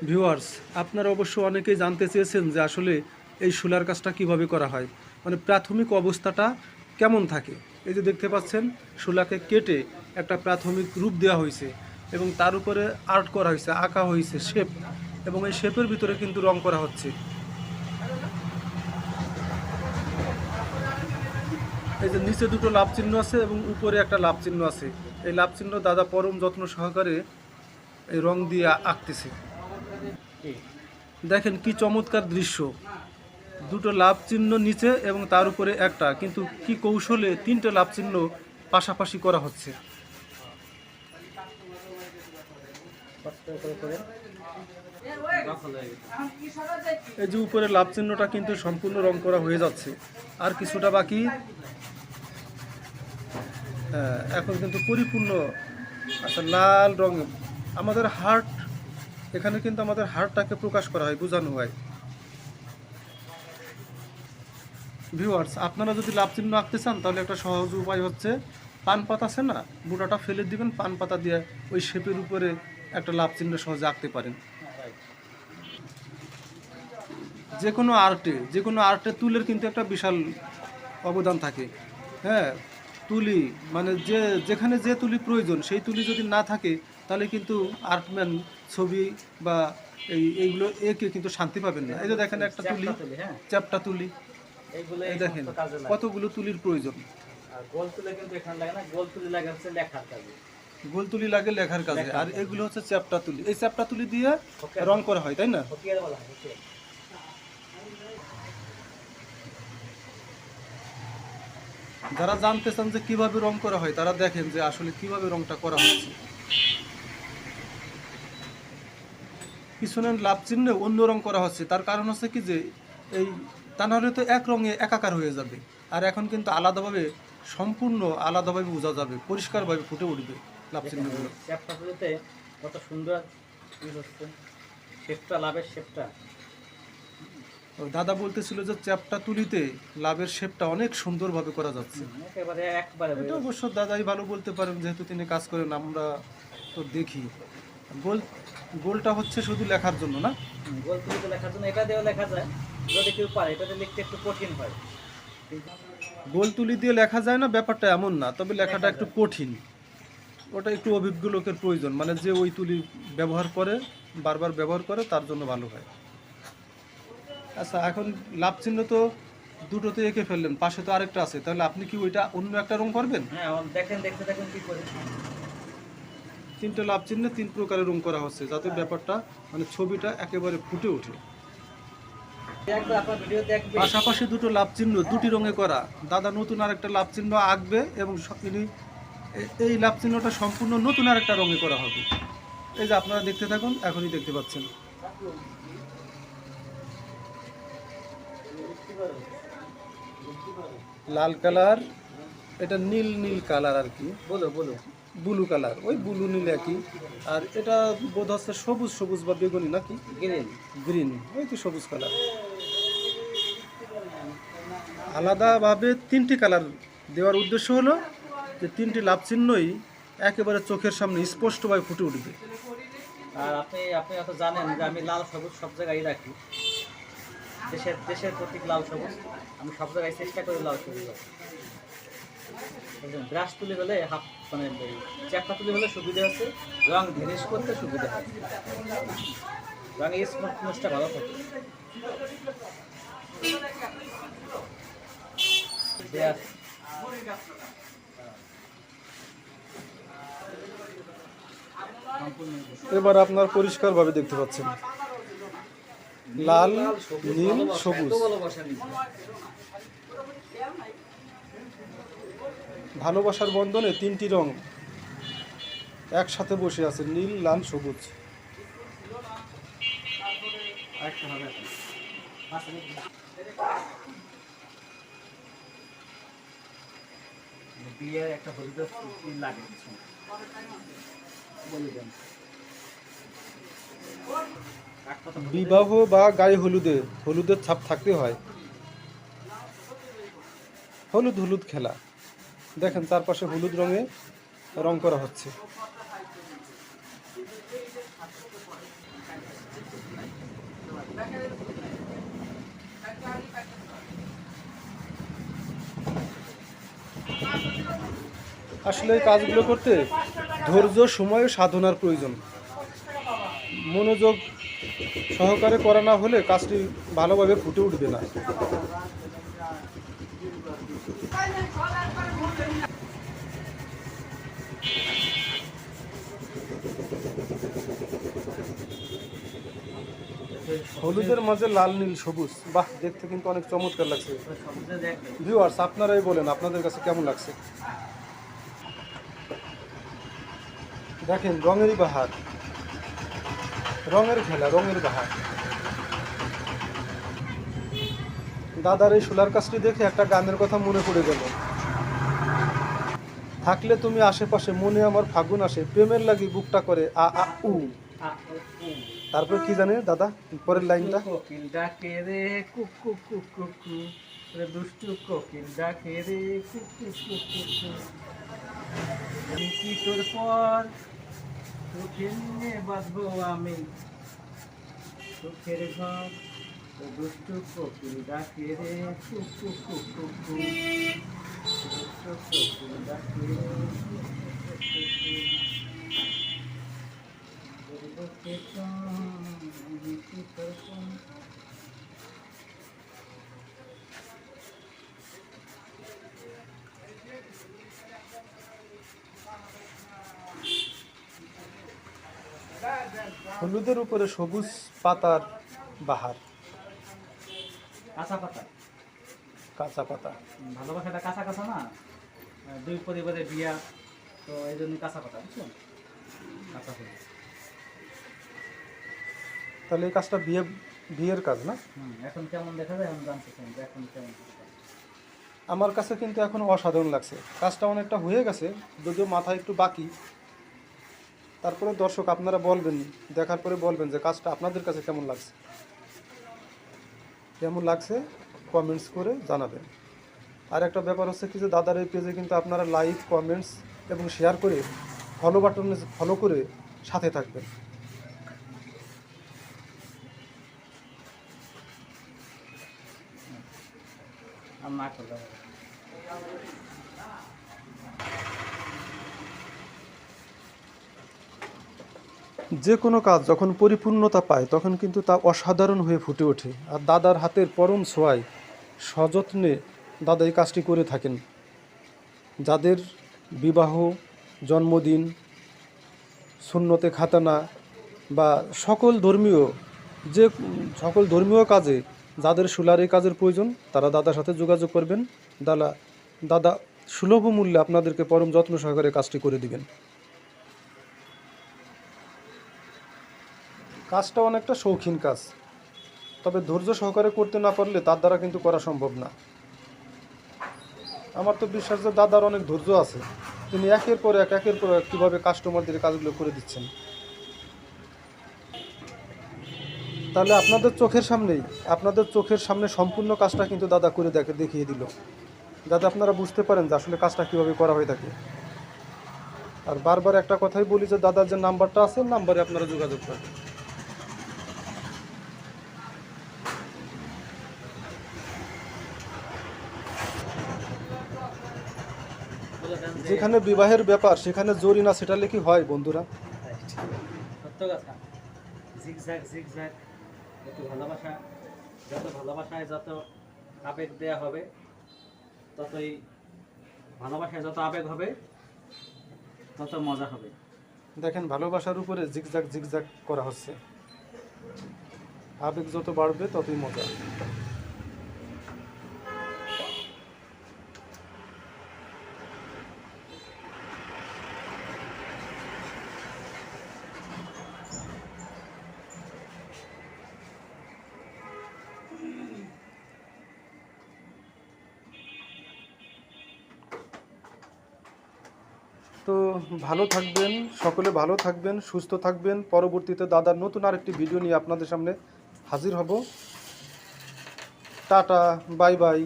Viewers, আপনারা অবশ্য অনেকেই জানতে চেয়েছেন যে আসলে এই শোলার কাজটা কিভাবে করা হয়, মানে প্রাথমিক অবস্থাটা কেমন থাকে। এই যে দেখতে পাচ্ছেন, শোলাকে কেটে একটা প্রাথমিক রূপ দেওয়া হয়েছে এবং তার উপরে আর্ট করা হয়েছে, আঁকা হয়েছে শেপ, এবং এই শেপের ভিতরে কিন্তু রং করা হচ্ছে। এই যে নিচে দুটো লাভ চিহ্ন আছে এবং উপরে একটা লাভ চিহ্ন আছে। এই লাভ চিহ্ন দাদা পরম যত্ন সহকারে এই রং দিয়ে আঁকতেছে। দেখেন কি চমৎকার দৃশ্য, দুটো লাভ চিহ্ন নিচে এবং তার উপরে একটা, কিন্তু কি কৌশলে তিনটে লাভ চিহ্ন পাশাপাশি করা হচ্ছে। এই যে উপরে লাভ চিহ্নটা কিন্তু সম্পূর্ণ রং করা হয়ে যাচ্ছে, আর কিছুটা বাকি। এখন কিন্তু পরিপূর্ণ আচ্ছা লাল রং। আমাদের হার্ট, এখানে কিন্তু আমাদের হার্টটাকে প্রকাশ করা হয়, বোঝানো হয়। ভিউয়ার্স, আপনারা যদি লাভ চিহ্ন আঁকতে চান তাহলে একটা সহজ উপায় হচ্ছে, পান পাতা আছে না, বুটাটা ফেলে দিবেন, পান পাতা দিয়ে ওই শেপের উপরে একটা লাভ চিহ্ন সহজে আঁকতে পারেন। যে কোনো আর্টে তুলের কিন্তু একটা বিশাল অবদান থাকে। হ্যাঁ, তুলি মানে যেখানে যে তুলি প্রয়োজন সেই তুলি যদি না থাকে তাহলে কিন্তু আর্টম্যান ছবি বা এইগুলো এঁকে কিন্তু শান্তি পাবেন না। এই যে দেখেন একটা তুলি, চ্যাপ্টা তুলি, এই দেখেন কতগুলো তুলির প্রয়োজন। গোল তুলি লাগে লেখার কাজে, আর এগুলো হচ্ছে চ্যাপ্টা তুলি। এই চ্যাপ্টা তুলি দিয়ে রং করা হয়, তাই না? যারা জানতে চান যে কিভাবে রং করা হয় তারা দেখেন যে আসলে কিভাবে রংটা করা হচ্ছে। পিছনের লাভ চিহ্নে অন্য রং করা হচ্ছে, তার কারণ হচ্ছে কি যে এই তা নাহলে তো এক রঙে একাকার হয়ে যাবে। আর এখন কিন্তু আলাদাভাবে, সম্পূর্ণ আলাদাভাবে বোঝা যাবে, পরিষ্কারভাবে ফুটে উঠবে লাভ চিহ্নগুলো। কত সুন্দর হচ্ছে শেপটা, লাভের শেপটা। দাদা বলতেছিল যে চ্যাপটা তুলিতে লাভের শেপটা অনেক সুন্দরভাবে করা যাচ্ছে। এটা অবশ্য দাদাই ভালো বলতে পারেন, যেহেতু তিনি কাজ করেন, আমরা তো দেখি। গোলটা হচ্ছে শুধু লেখার জন্য না, গোল তুলিতে লেখার জন্য। এটা দিয়েও লেখা যায় যদি কেউ পারে, এটাতে লিখতে একটু কঠিন হয়। গোল তুলি দিয়ে লেখা যায় না ব্যাপারটা এমন না, তবে লেখাটা একটু কঠিন। ওটা একটু অভিজ্ঞ লোকের প্রয়োজন, মানে যে ওই তুলি ব্যবহার করে, বারবার ব্যবহার করে, তার জন্য ভালো হয়। আচ্ছা, এখন লাভ চিহ্ন তো দুটোতে এঁকে ফেললেন, পাশে তো আরেকটা আছে, তাহলে আপনি কি ওইটা অন্য একটা রং করবেন? হ্যাঁ, দেখেন, দেখতে থাকুন কি করে। তিনটে লাভ চিহ্নে তিন প্রকারের রং করা হচ্ছে, যাতে ব্যাপারটা মানে ছবিটা একেবারে ফুটে ওঠে। পাশাপাশি দুটো লাভ চিহ্ন দুটি রঙে করা। দাদা নতুন আরেকটা লাভ চিহ্ন আঁকবে এবং এই লাভ চিহ্নটা সম্পূর্ণ নতুন আরেকটা রঙে করা হবে। এই যে আপনারা দেখতে থাকুন, এখনই দেখতে পাচ্ছেন। লাল কালার, এটা নীল নীল কালার আর কি, ব্লু কালার, ওই ব্লু নীল একই। আর এটা বোধ হচ্ছে সবুজ সবুজ বা বেগুনি নাকি, গ্রিন, ওই তো সবুজ কালার। আলাদাভাবে তিনটি কালার দেওয়ার উদ্দেশ্য হলো যে তিনটি লাভ চিহ্নই একেবারে চোখের সামনে স্পষ্টভাবে ফুটে উঠবে। আর আপনি এত জানেন যে আমি লাল সবুজ সব জায়গায় রাখি, দেশের প্রতীক লাল সবুজ, আমি সব জায়গায় চেষ্টা করি লাল সবুজ। ব্রাশ তুলি হলে মানে চ্যাপটা তুলি হলে সুবিধা আছে, রং ধীরেস করতে সুবিধা হয়, রঙের স্মুথনেসটা ভালো থাকে। এবার আপনার পরিষ্কারভাবে দেখতে পাচ্ছেন লাল, নীল, সবুজ। ভালোবাসার বন্ধনে তিনটি রং একসাথে বসে আছে, নীল, লাল, সবুজ। বিয়ের একটা হলুদ লাগে বিবাহ বা গায়ে হলুদের ছাপ থাকতে হয়। হলুদ হলুদ খেলা, দেখেন চারপাশে হলুদ রঙে রং করা হচ্ছে। আসলে এই কাজগুলো করতে ধৈর্য, সময়, সাধনার প্রয়োজন। মনোযোগ সহকারে করা না হলে কাজটি ভালোভাবে ফুটে উঠবে না। হলুদের মাঝে লাল, নীল, সবুজ, বাহ, দেখতে কিন্তু অনেক চমৎকার লাগছে। সবুজে দেখলে ভিউয়ার্স, আপনারাই বলেন আপনাদের কাছে কেমন লাগছে। দেখেন, রঙেরই বাহার, রঙের খেলা, রঙের বাহার। দাদার এই সোলার কাজটি দেখে একটা গানের কথা মনে পড়ে গেল। থাকলে তুমি আশেপাশে, মনে আমার ফাগুন আসে, প্রেমের লাগি বুকটা করে আ আ উ। তারপর কি জানে দাদা পরের লাইনটা? কোকিল ডাকে রে কুকু কুকু কু, রে দুষ্টু কোকিল ডাকে রে কুকু কুকু কু, কি তোর পর তোকে নিয়ে বাঁধবো আমি সুখের ঘর, রে দুষ্টু কোকিল ডাকে রে কুকু কুকু কু, দুষ্টু কোকিল ডাকে রে কুকু কুকু কু। হলুদের উপরে সবুজ পাতার বাহার, কাঁচা পাতা, কাঁচা পাতা। ভালোবাসাটা কাঁচা কাঁচা না, দুই পরিবারের বিয়া, তো এই জন্য কাঁচা পাতা, বুঝছো, কাঁচা হলুদ। তাহলে এই কাজটা বিয়ের কাজ না? এখন কেমন দেখা যায়, এখন জানতে চাই যে এখন কেমন দেখা যায়। আমার কাছে কিন্তু এখন অসাধারণ লাগছে। কাজটা অনেকটা হয়ে গেছে, যদিও মাথায় একটু বাকি। তারপরে দর্শক আপনারা বলবেন, দেখার পরে বলবেন যে কাজটা আপনাদের কাছে কেমন লাগছে। কেমন লাগছে কমেন্টস করে জানাবেন। আর একটা ব্যাপার হচ্ছে কি, যে দাদার এই পেজে কিন্তু আপনারা লাইক, কমেন্টস এবং শেয়ার করে ফলো বাটনে ফলো করে সাথে থাকবেন। আর না করলে হবে। যে কোনো কাজ যখন পরিপূর্ণতা পায় তখন কিন্তু তা অসাধারণ হয়ে ফুটে ওঠে। আর দাদার হাতের পরম ছোঁয়ায় সযত্নে দাদা এই কাজটি করে থাকেন। যাদের বিবাহ, জন্মদিন, সুন্নতে খাতানা বা সকল ধর্মীয় কাজে যাদের সোলার এই কাজের প্রয়োজন, তারা দাদার সাথে যোগাযোগ করবেন। দাদা সুলভ মূল্যে আপনাদেরকে পরম যত্ন সহকারে কাজটি করে দিবেন। কাজটা অনেকটা শৌখিন কাজ, তবে ধৈর্য সহকারে করতে না পারলে তার দ্বারা কিন্তু করা সম্ভব না। আমার তো বিশ্বাস যে দাদার অনেক ধৈর্য আছে, তিনি একের পর এক কীভাবে কাস্টমারদের কাজগুলো করে দিচ্ছেন। তাহলে আপনাদের চোখের সামনে সম্পূর্ণ কাজটা কিন্তু দাদা করে দেখিয়ে দিল, যাতে আপনারা বুঝতে পারেন যে আসলে কাজটা কীভাবে করা হয়ে থাকে। আর বারবার একটা কথাই বলি যে দাদার যে নাম্বারটা আছে, নাম্বারে আপনারা যোগাযোগ করবেন। যেখানে বিবাহের ব্যাপার সেখানে জরি না সেটালে কি হয় বন্ধুরা? সত্য কথা, জিগজ্যাগ জিগজ্যাগ, একটু ভালোবাসা, যত ভালোবাসায় যত আবেগ দেয়া হবে, ততই ভালোবাসায় যত আবেগ হবে তত মজা হবে। দেখেন, ভালোবাসার উপরে জিগজ্যাগ করা হচ্ছে। আবেগ যত বাড়বে ততই মজা। তো ভালো থাকবেন, সকলে ভালো থাকবেন, সুস্থ থাকবেন। পরবর্তীতে দাদার নতুন আরেকটি ভিডিও নিয়ে আপনাদের সামনে হাজির হব। Tata, bye bye.